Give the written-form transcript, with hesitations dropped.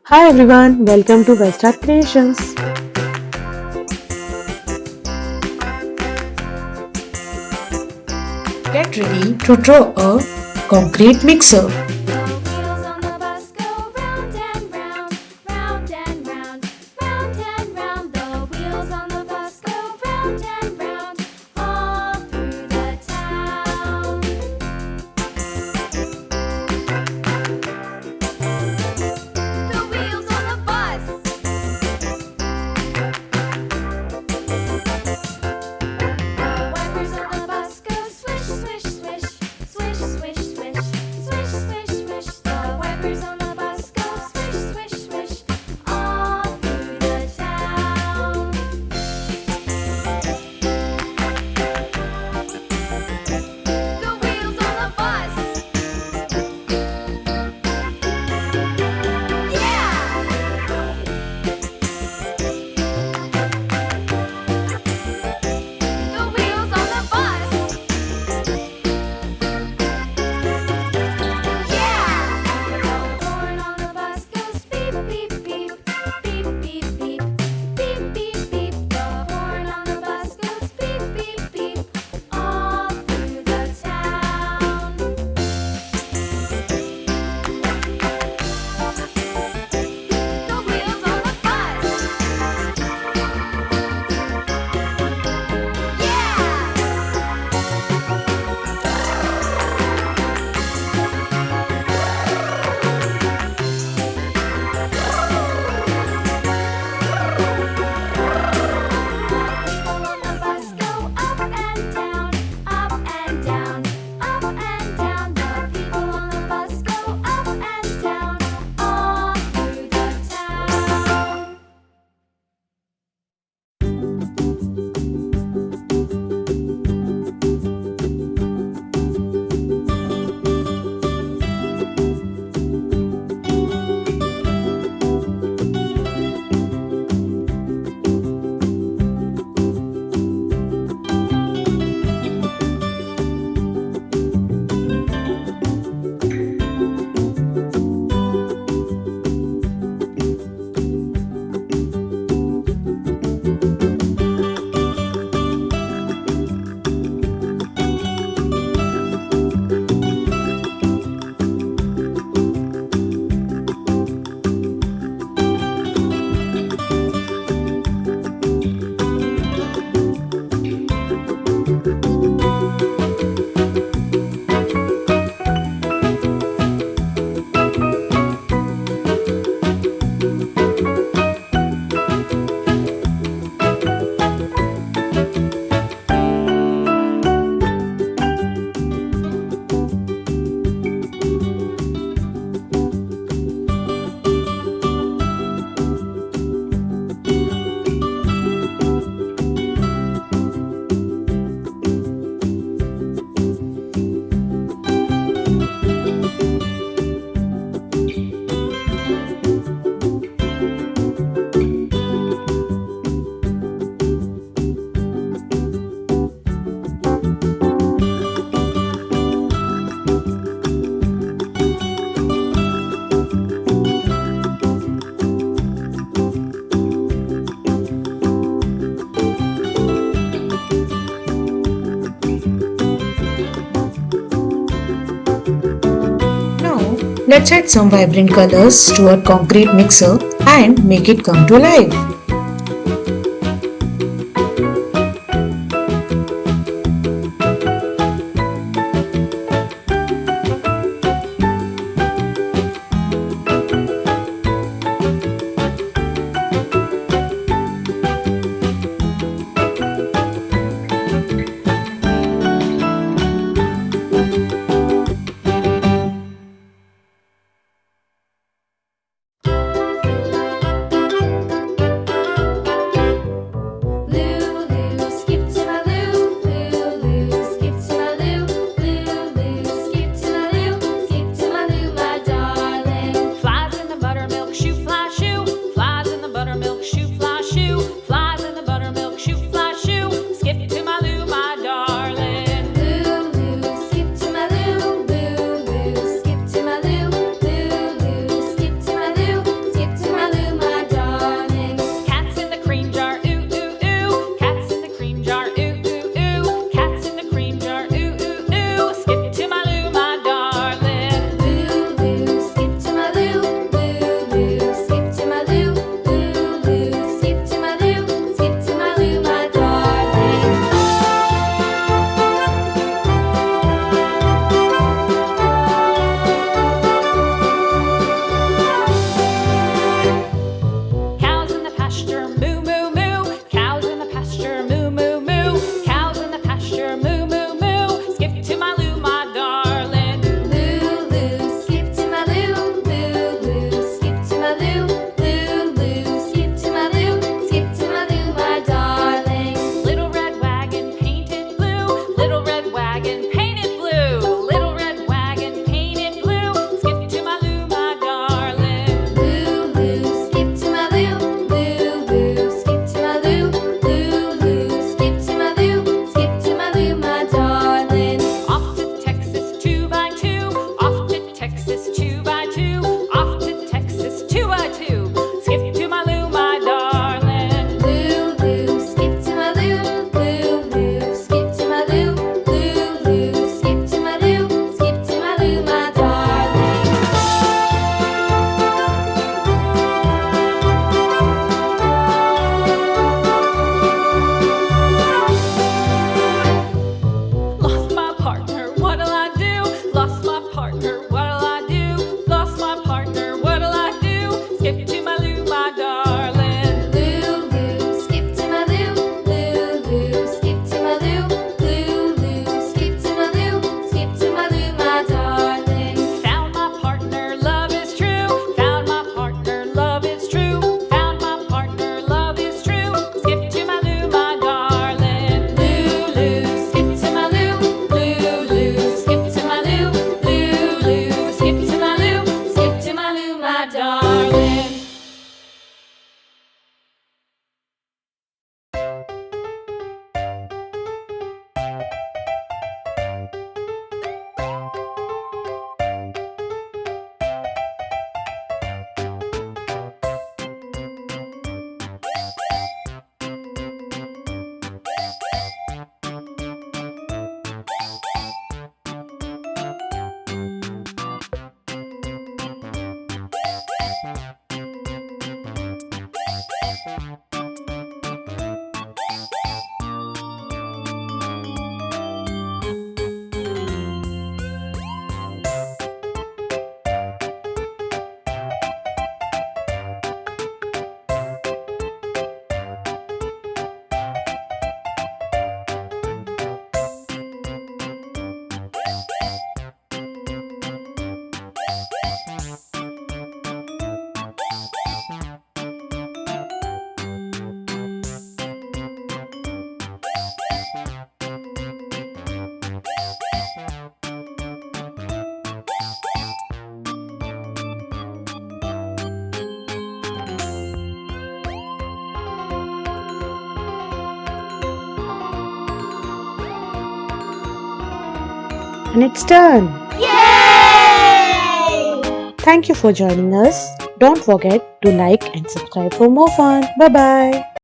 Hi everyone, welcome to Westart Creations. Get ready to draw a concrete mixer. The wheels on the bus go round and round, round and round, round and round. The wheels on the bus go round and round, all through the town. The wheels on the bus. The wipers on the bus go swish, swish, swish, swish, swish, swish, swish, swish, swish. The wipers on the bus go swish, swish, swish, all through the town. The wheels on the bus. Yeah! The wheels on the bus. Yeah! The horn on the bus goes beep, beep, beep, beep, beep, beep, beep, beep, beep. The horn on the bus goes beep, beep, beep, all through the town. The wheels on the bus. Yeah! People on the bus go up and down, up and down, up and down. The people on the bus go up and down, all through the town. Now, let's add some vibrant colors to our concrete mixer and make it come to life. darling. And it's done. Yay! Thank you for joining us. Don't forget to like and subscribe for more fun. Bye bye.